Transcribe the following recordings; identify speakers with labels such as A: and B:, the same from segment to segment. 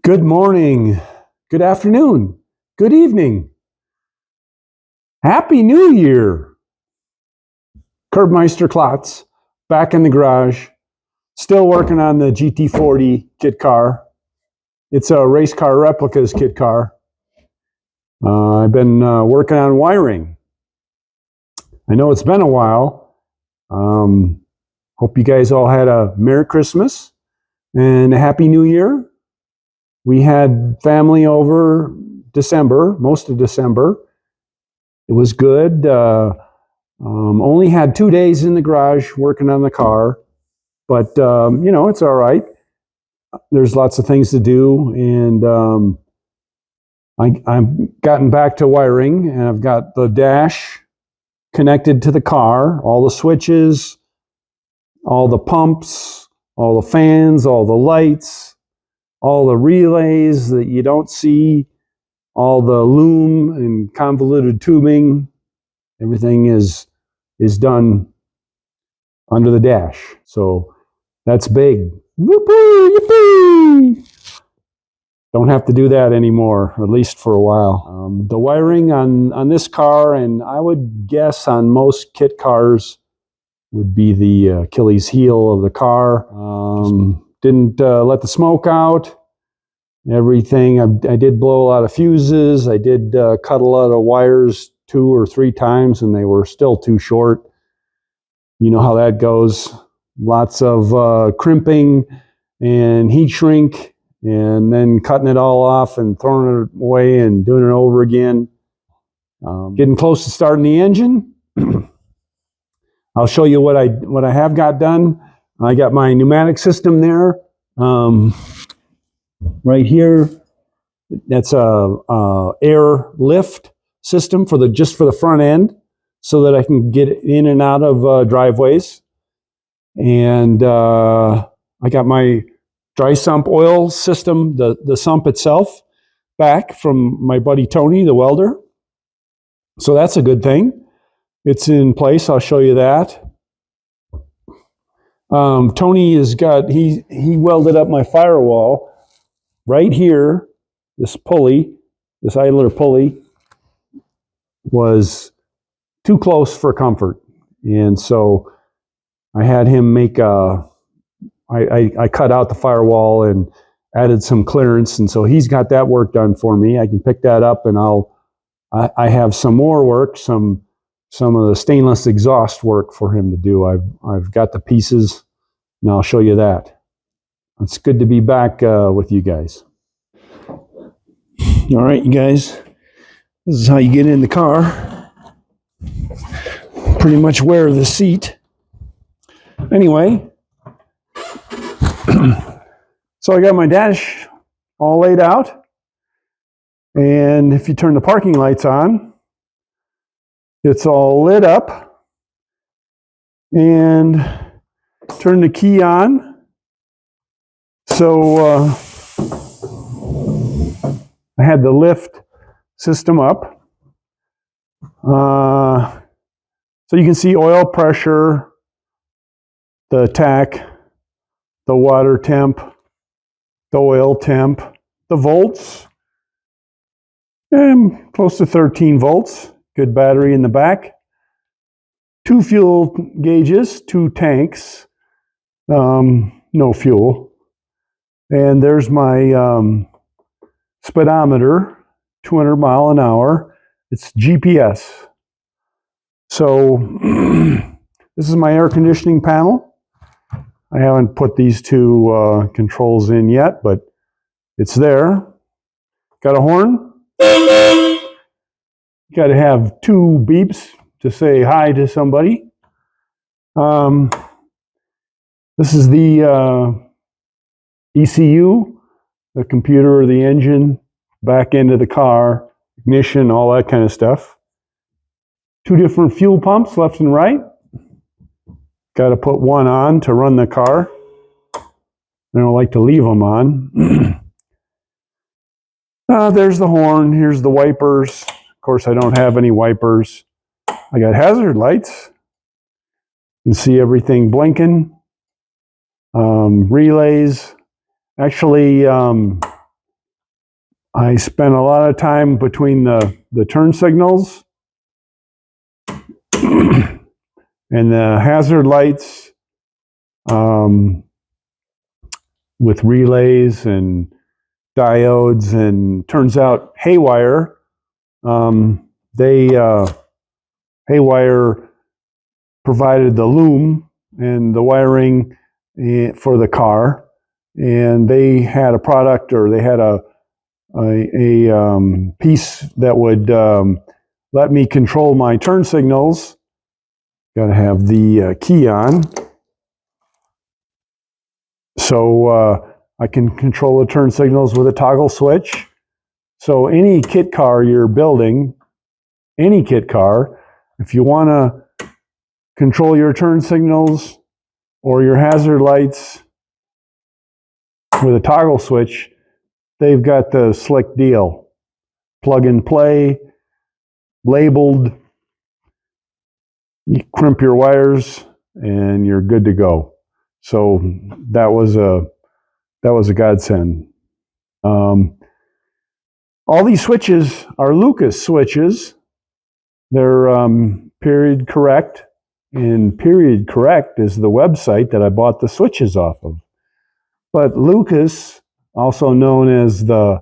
A: Good morning, good afternoon, good evening. Happy New Year! Curbmeister Klotz, back in the garage, still working on the GT40 kit car. It's a race car replicas kit car. I've been working on wiring. I know it's been a while. Hope you guys all had a Merry Christmas and a Happy New Year. We had family over December, most of December. It was good. Only had 2 days in the garage working on the car, but it's all right. There's lots of things to do, and I've gotten back to wiring, and I've got the dash connected to the car, all the switches, all the pumps, all the fans, all the lights, all the relays that you don't see, all the loom and convoluted tubing. Everything is done under the dash. So that's big. Yippee, yippee! Don't have to do that anymore, at least for a while. The wiring on this car, and I would guess on most kit cars, would be the Achilles heel of the car. Didn't let the smoke out. Everything, I did blow a lot of fuses. I did cut a lot of wires 2 or 3 times, and they were still too short. You know how that goes. Lots of crimping and heat shrink, and then cutting it all off and throwing it away and doing it over again. Getting close to starting the engine. I'll show you what I have got done. I got my pneumatic system there. Right here, that's a air lift system just for the front end, so that I can get in and out of driveways. And I got my dry sump oil system, the sump itself, back from my buddy Tony, the welder. So that's a good thing. It's in place. I'll show you that. Tony he welded up my firewall right here. This pulley, this idler pulley, was too close for comfort, and so I had him make I cut out the firewall and added some clearance, and so he's got that work done for me. I can pick that up, and I have some more work, some of the stainless exhaust work for him to do. I've got the pieces, and I'll show you that. It's good to be back with you guys. All right, you guys, this is how you get in the car. Pretty much wear the seat. Anyway, so I got my dash all laid out, and if you turn the parking lights on, it's all lit up, and turn the key on. So I had the lift system up. So you can see oil pressure, the tach, the water temp, the oil temp, the volts, and close to 13 volts. Good battery in the back. 2 fuel gauges, 2 tanks, no fuel. And there's my speedometer, 200 mile an hour. It's GPS. So this is my air conditioning panel. I haven't put these 2 controls in yet, but it's there. Got a horn. Got to have 2 beeps to say hi to somebody. This is the ECU, the computer or the engine, back end of the car, ignition, all that kind of stuff. 2 different fuel pumps, left and right. Got to put one on to run the car. I don't like to leave them on. There's the horn. Here's the wipers. Of course, I don't have any wipers. I got hazard lights. You can see everything blinking. Relays. Actually, I spent a lot of time between the turn signals and the hazard lights with relays and diodes, and turns out Haywire, Haywire provided the loom and the wiring for the car, and they had a product, or they had a piece that would let me control my turn signals. Got to have the key on, so I can control the turn signals with a toggle switch. So any kit car you're building, any kit car, if you want to control your turn signals or your hazard lights with a toggle switch, they've got the slick deal. Plug and play, labeled, you crimp your wires, and you're good to go. So that was a godsend. All these switches are Lucas switches. They're period correct, and Period Correct is the website that I bought the switches off of. But Lucas, also known as the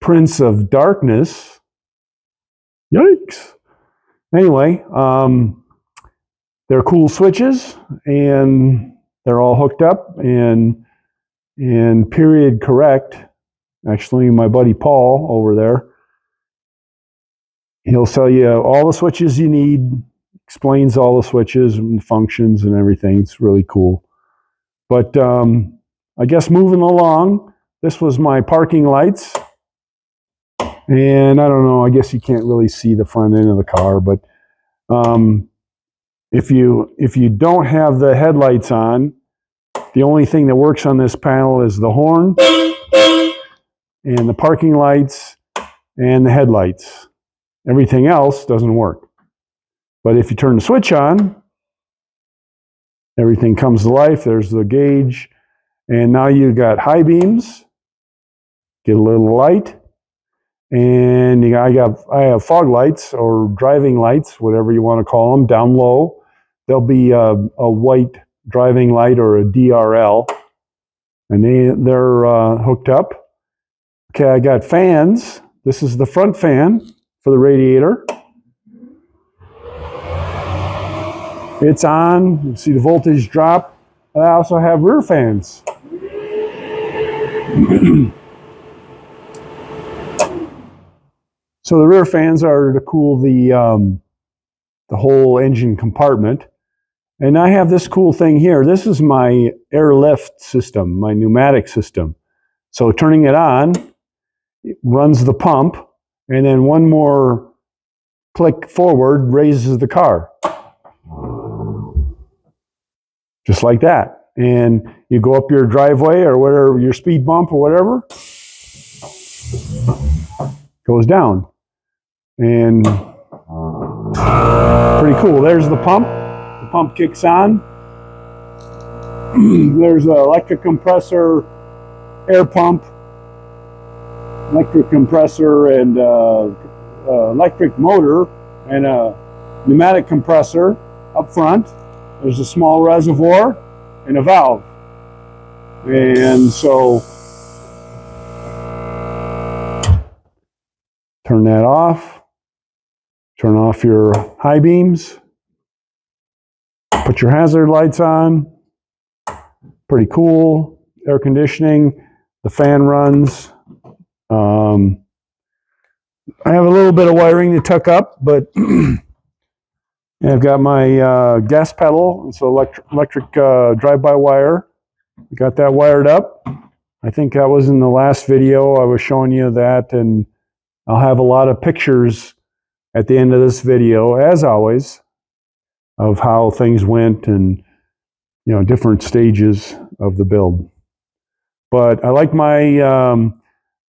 A: Prince of Darkness, yikes. Anyway, they're cool switches, and they're all hooked up, and Period Correct, actually my buddy Paul over there, he'll sell you all the switches you need, explains all the switches and functions and everything. It's really cool. But I guess moving along, this was my parking lights. And I don't know, I guess you can't really see the front end of the car, but if you don't have the headlights on, the only thing that works on this panel is the horn and the parking lights and the headlights. Everything else doesn't work. But if you turn the switch on, everything comes to life. There's the gauge, and now you've got high beams, get a little light, and I have fog lights or driving lights, whatever you want to call them, down low. There'll be a white driving light or a DRL, and they're hooked up. Okay, I got fans. This is the front fan for the radiator. It's on. You see the voltage drop. I also have rear fans. So the rear fans are to cool the whole engine compartment. And I have this cool thing here. This is my airlift system, my pneumatic system. So turning it on, it runs the pump, and then one more click forward raises the car. Just like that. And you go up your driveway or whatever, your speed bump or whatever, goes down. And pretty cool. There's the pump. The pump kicks on. There's an electric compressor, air pump, electric compressor, and electric motor, and a pneumatic compressor up front. There's a small reservoir and a valve. And so turn that off. Turn off your high beams. Put your hazard lights on. Pretty cool. Air conditioning. The fan runs. I have a little bit of wiring to tuck up, but I've got my gas pedal. It's electric drive-by wire. Got that wired up. I think that was in the last video. I was showing you that, and I'll have a lot of pictures at the end of this video, as always, of how things went and different stages of the build. But I like my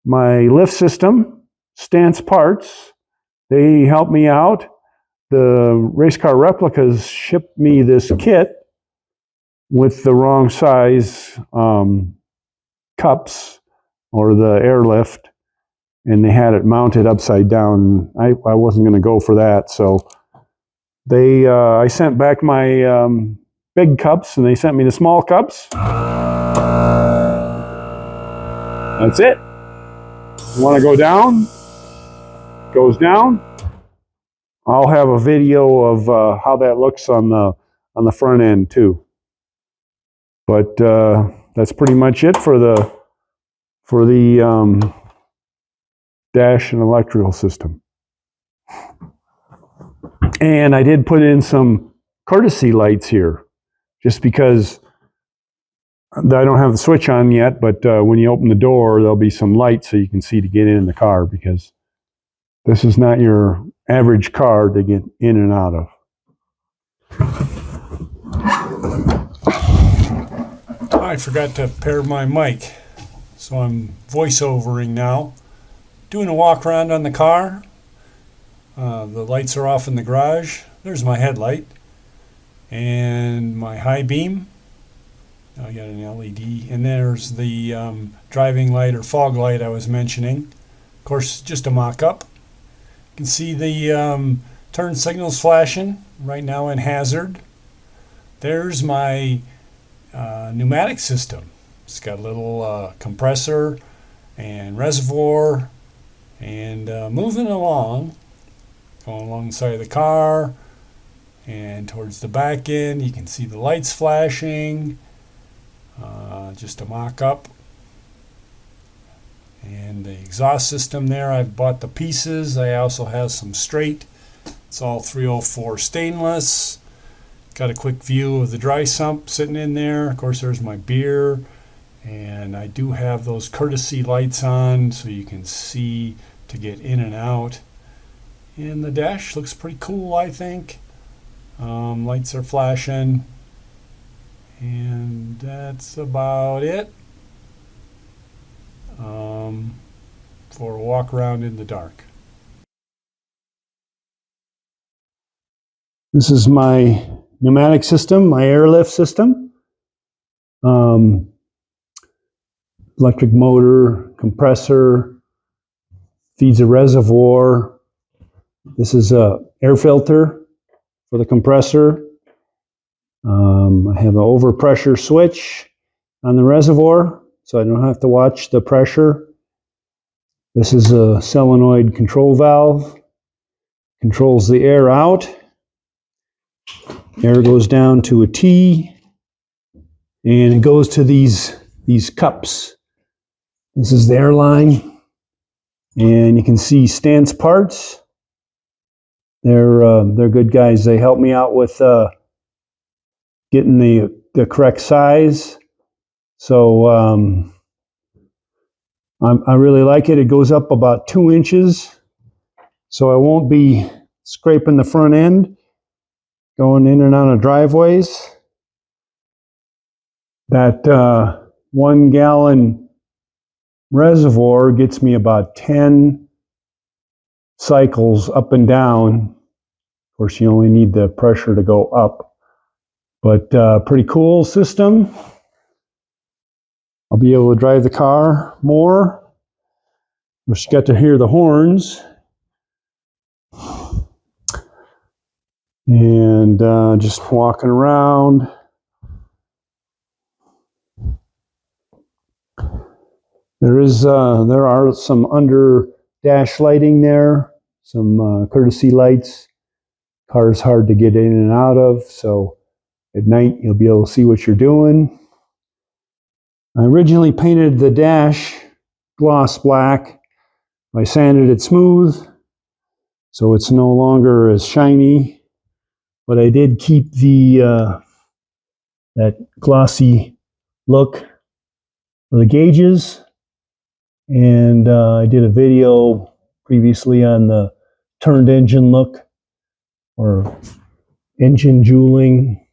A: my lift system, Stance Parts. They helped me out. The race car replicas shipped me this kit with the wrong size cups or the airlift, and they had it mounted upside down. I wasn't going to go for that, so I sent back my big cups, and they sent me the small cups. That's it. You want to go down? Goes down. I'll have a video of how that looks on the front end too. But that's pretty much it for the dash and electrical system. And I did put in some courtesy lights here, just because I don't have the switch on yet, but when you open the door, there'll be some lights so you can see to get in the car, because this is not your average car to get in and out of. I forgot to pair my mic, so I'm voiceovering now. Doing a walk around on the car. The lights are off in the garage. There's my headlight and my high beam. I got an LED, and there's the driving light or fog light I was mentioning. Of course, just a mock-up. You can see the turn signals flashing right now in hazard. There's my pneumatic system. It's got a little compressor and reservoir, and moving along, going along the side of the car and towards the back end. You can see the lights flashing. Just a mock-up. And the exhaust system there, I've bought the pieces. I also have some straight. It's all 304 stainless. Got a quick view of the dry sump sitting in there. Of course, there's my beer. And I do have those courtesy lights on so you can see to get in and out. And the dash looks pretty cool, I think. Lights are flashing. And that's about it for a walk around in the dark. This is my pneumatic system, my airlift system. Electric motor, compressor, feeds a reservoir. This is a air filter for the compressor. I have an overpressure switch on the reservoir, so I don't have to watch the pressure. This is a solenoid control valve. Controls the air out. Air goes down to a T, and it goes to these cups. This is the air line, and you can see Stance Parts. They're good guys. They help me out with getting the correct size. So I really like it. It goes up about 2 inches, so I won't be scraping the front end going in and out of driveways. That 1 gallon reservoir gets me about 10 cycles up and down. Of course, you only need the pressure to go up. But pretty cool system. I'll be able to drive the car more. Just got to hear the horns. And just walking around. There are some under dash lighting there, some courtesy lights. Car's hard to get in and out of, so at night you'll be able to see what you're doing. I originally painted the dash gloss black. I sanded it smooth, so it's no longer as shiny. But I did keep the that glossy look for the gauges. And I did a video previously on the turned engine look, or engine jeweling.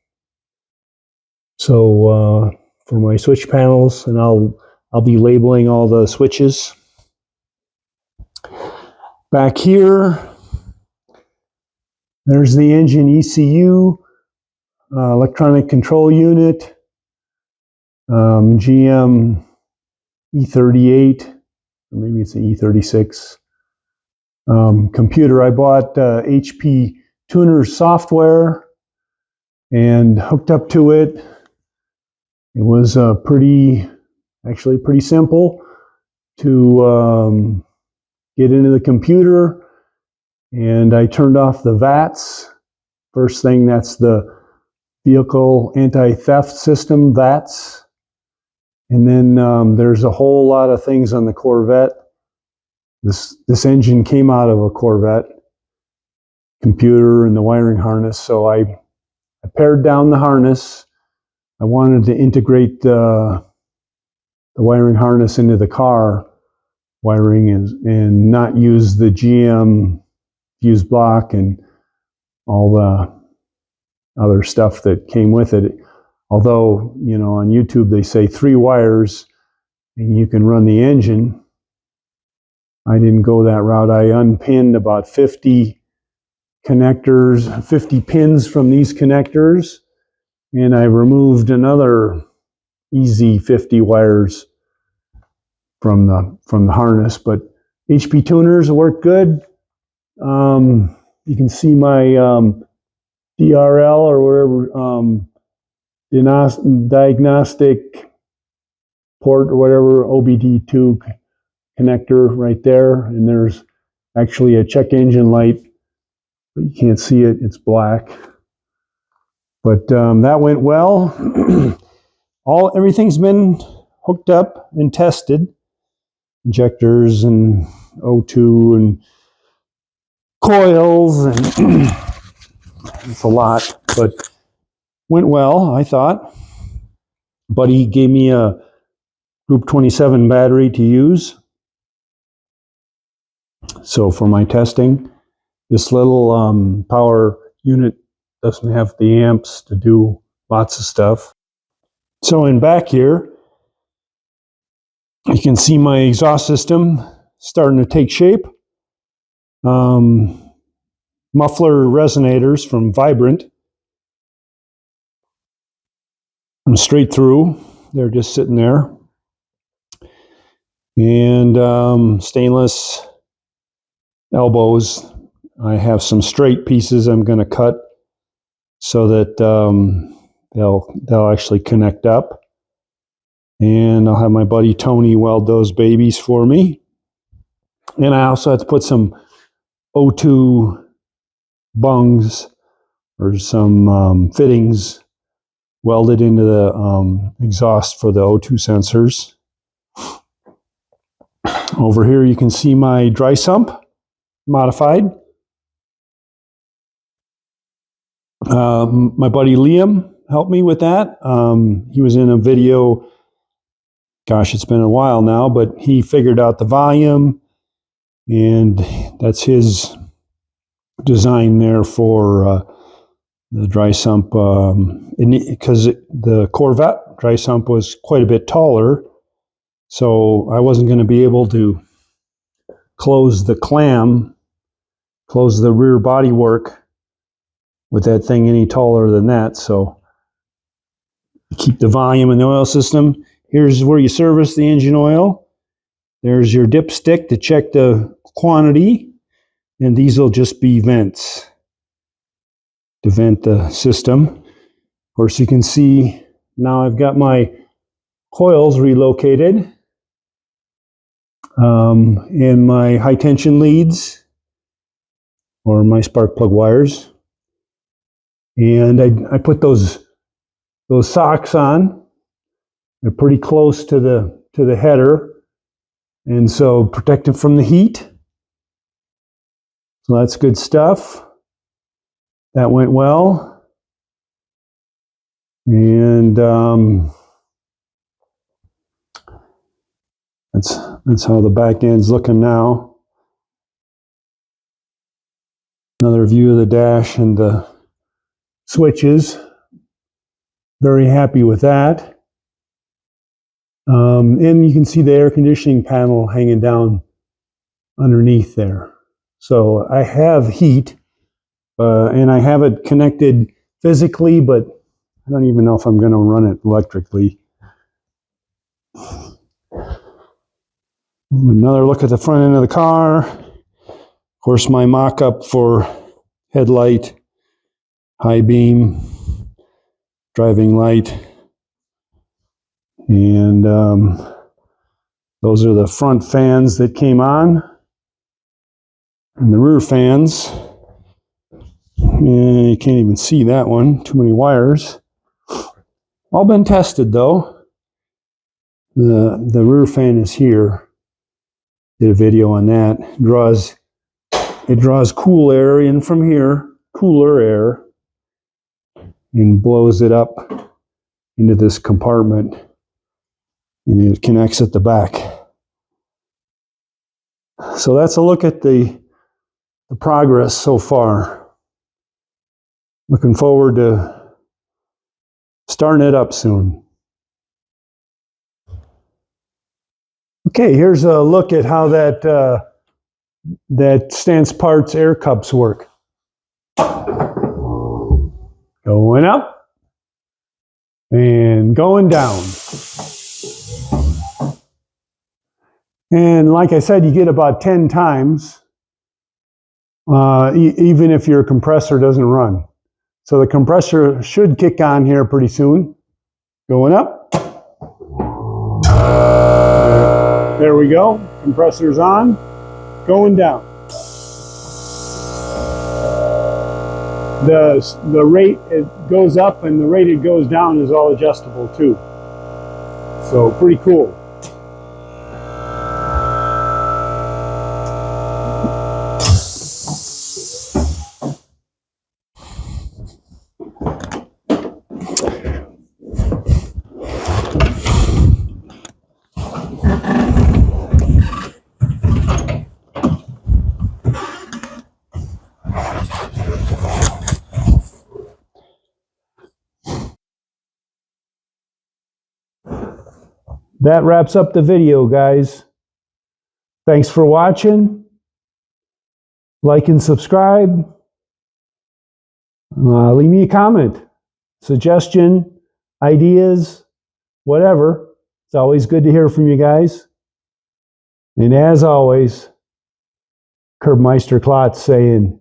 A: So for my switch panels, and I'll be labeling all the switches. Back here, there's the engine ECU, electronic control unit, GM E38 or maybe it's an E36 computer. I bought HP tuner software and hooked up to it. It was actually pretty simple to get into the computer, and I turned off the VATS. First thing, that's the vehicle anti-theft system, VATS. And then there's a whole lot of things on the Corvette. This engine came out of a Corvette computer and the wiring harness, so I pared down the harness. I wanted to integrate the wiring harness into the car wiring and not use the GM fuse block and all the other stuff that came with it. Although, you know, on YouTube they say 3 wires and you can run the engine. I didn't go that route. I unpinned about 50 connectors, 50 pins from these connectors, and I removed another easy 50 wires from the harness. But HP tuners work good. You can see my DRL or whatever diagnostic port or whatever, OBD2 connector right there, and there's actually a check engine light, but you can't see it, it's black. But that went well. Everything's been hooked up and tested. Injectors and O2 and coils, and it's a lot, but went well, I thought. Buddy gave me a Group 27 battery to use. So for my testing, this little power unit doesn't have the amps to do lots of stuff. So in back here, you can see my exhaust system starting to take shape. Muffler resonators from Vibrant. I'm straight through. They're just sitting there. And stainless elbows. I have some straight pieces I'm going to cut so that they'll actually connect up. And I'll have my buddy Tony weld those babies for me. And I also have to put some O2 bungs or some fittings welded into the exhaust for the O2 sensors. Over here you can see my dry sump modified. My buddy Liam helped me with that. He was in a video, gosh, it's been a while now, but he figured out the volume, and that's his design there for the dry sump, because the Corvette dry sump was quite a bit taller, so I wasn't going to be able to close the clam, close the rear body work with that thing any taller than that. So keep the volume in the oil system. Here's where you service the engine oil. There's your dipstick to check the quantity, and these will just be vents to vent the system. Of course, you can see now I've got my coils relocated, and my high tension leads or my spark plug wires, and I put those socks on. They're pretty close to the header, and so protect it from the heat. So that's good stuff. That went well. And that's how the back end's looking now. Another view of the dash and the switches. Very happy with that. And you can see the air conditioning panel hanging down underneath there. So I have heat, and I have it connected physically, but I don't even know if I'm going to run it electrically. Another look at the front end of the car. Of course, my mock-up for headlight, high beam, driving light, and those are the front fans that came on, and the rear fans. And you can't even see that one, too many wires. All been tested though. The rear fan is here. Did a video on that. It draws cool air in from here, cooler air, and blows it up into this compartment, and it connects at the back. So that's a look at the progress so far. Looking forward to starting it up soon. Okay, here's a look at how that Stance Parts air cups work. Going up and going down. And like I said, you get about 10 times, even if your compressor doesn't run. So the compressor should kick on here pretty soon. Going up. There we go. Compressor's on. Going down. The rate it goes up and the rate it goes down is all adjustable too. So pretty cool. That wraps up the video, guys. Thanks for watching. Like and subscribe. Leave me a comment, suggestion, ideas, whatever. It's always good to hear from you guys. And as always, Curbmeister Klotz saying,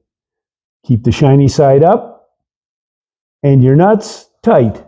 A: keep the shiny side up and your nuts tight.